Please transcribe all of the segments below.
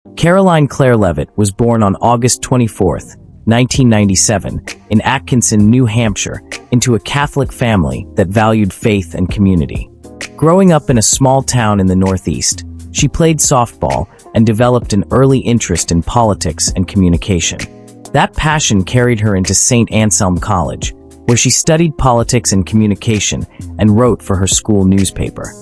Karoline Claire Leavitt was born on August 24, 1997, in Atkinson, New Hampshire, into a Catholic family that valued faith and community. Growing up in a small town in the Northeast, she played softball and developed an early interest in politics and communication. That passion carried her into St. Anselm College, where she studied politics and communication and wrote for her school newspaper.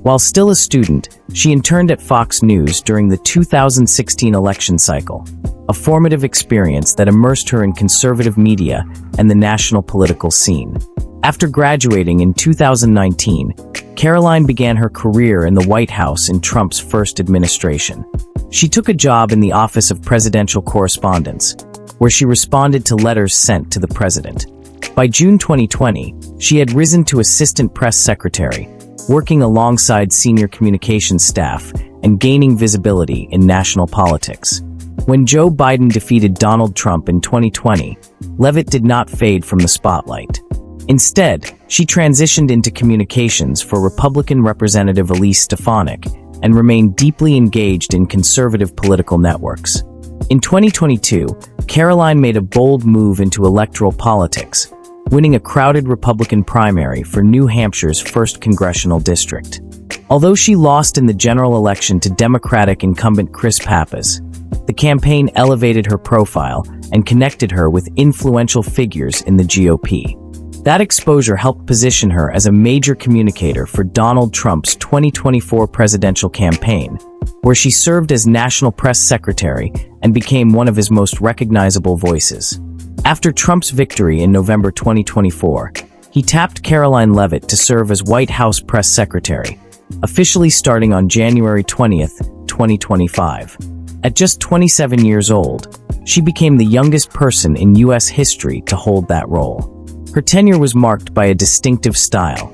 While still a student, she interned at Fox News during the 2016 election cycle, a formative experience that immersed her in conservative media and the national political scene. After graduating in 2019, Karoline began her career in the White House in Trump's first administration. She took a job in the Office of Presidential Correspondence, where she responded to letters sent to the president. By June 2020, she had risen to assistant press secretary, working alongside senior communications staff and gaining visibility in national politics. When Joe Biden defeated Donald Trump in 2020, Leavitt did not fade from the spotlight. Instead, she transitioned into communications for Republican Representative Elise Stefanik and remained deeply engaged in conservative political networks. In 2022, Karoline made a bold move into electoral politics, winning a crowded Republican primary for New Hampshire's 1st congressional district. Although she lost in the general election to Democratic incumbent Chris Pappas, the campaign elevated her profile and connected her with influential figures in the GOP. That exposure helped position her as a major communicator for Donald Trump's 2024 presidential campaign, where she served as national press secretary and became one of his most recognizable voices. After Trump's victory in November 2024, he tapped Karoline Leavitt to serve as White House press secretary, officially starting on January 20, 2025. At just 27 years old, she became the youngest person in U.S. history to hold that role. Her tenure was marked by a distinctive style,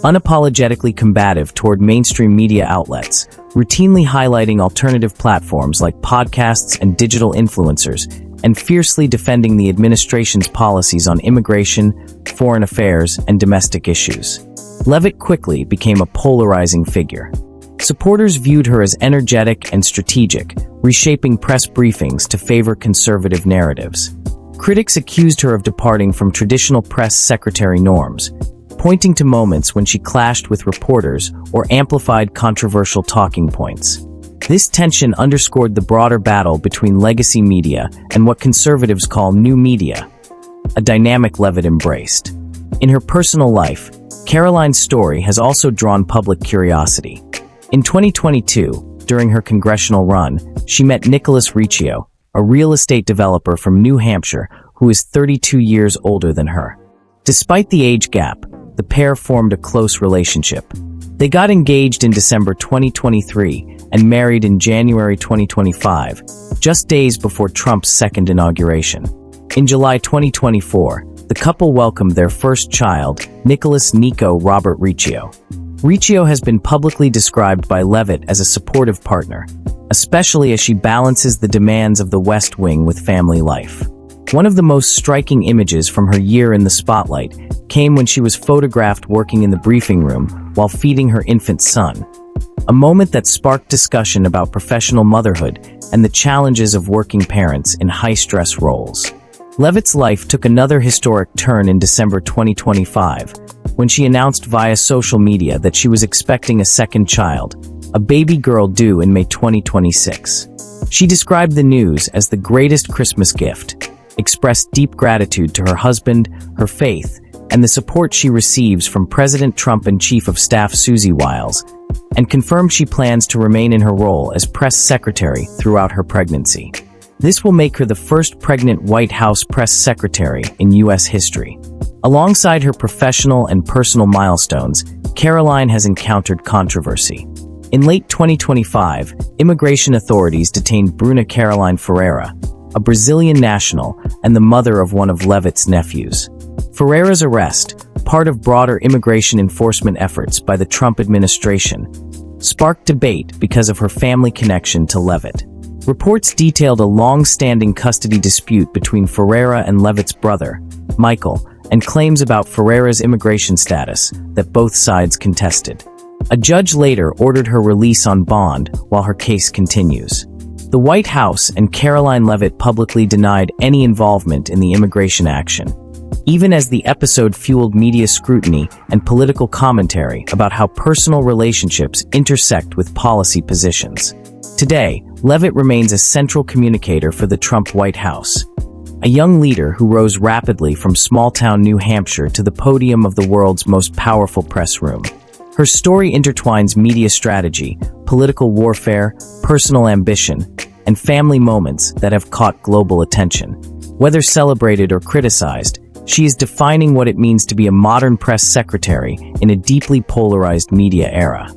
unapologetically combative toward mainstream media outlets, routinely highlighting alternative platforms like podcasts and digital influencers, and fiercely defending the administration's policies on immigration, foreign affairs, and domestic issues. Leavitt quickly became a polarizing figure. Supporters viewed her as energetic and strategic, reshaping press briefings to favor conservative narratives. Critics accused her of departing from traditional press secretary norms, pointing to moments when she clashed with reporters or amplified controversial talking points. This tension underscored the broader battle between legacy media and what conservatives call new media, a dynamic Leavitt embraced. In her personal life, Karoline's story has also drawn public curiosity. In 2022, during her congressional run, she met Nicholas Riccio, a real estate developer from New Hampshire who is 32 years older than her. Despite the age gap, the pair formed a close relationship. They got engaged in December 2023 and married in January 2025, just days before Trump's second inauguration. In July 2024, the couple welcomed their first child, Nicholas Nico Robert Riccio. Riccio has been publicly described by Leavitt as a supportive partner, especially as she balances the demands of the West Wing with family life. One of the most striking images from her year in the spotlight came when she was photographed working in the briefing room while feeding her infant son, a moment that sparked discussion about professional motherhood and the challenges of working parents in high-stress roles. Leavitt's life took another historic turn in December 2025, when she announced via social media that she was expecting a second child, a baby girl due in May 2026. She described the news as the greatest Christmas gift, expressed deep gratitude to her husband, her faith, and the support she receives from President Trump and Chief of Staff Susie Wiles, and confirmed she plans to remain in her role as press secretary throughout her pregnancy. This will make her the first pregnant White House press secretary in U.S. history. Alongside her professional and personal milestones, Karoline has encountered controversy. In late 2025, immigration authorities detained Bruna Caroline Ferreira, a Brazilian national and the mother of one of Leavitt's nephews. Ferreira's arrest, part of broader immigration enforcement efforts by the Trump administration, sparked debate because of her family connection to Leavitt. Reports detailed a long-standing custody dispute between Ferreira and Leavitt's brother, Michael, and claims about Ferreira's immigration status that both sides contested. A judge later ordered her release on bond while her case continues. The White House and Karoline Leavitt publicly denied any involvement in the immigration action, even as the episode fueled media scrutiny and political commentary about how personal relationships intersect with policy positions. Today, Leavitt remains a central communicator for the Trump White House, a young leader who rose rapidly from small-town New Hampshire to the podium of the world's most powerful press room. Her story intertwines media strategy, political warfare, personal ambition, and family moments that have caught global attention. Whether celebrated or criticized, she is defining what it means to be a modern press secretary in a deeply polarized media era.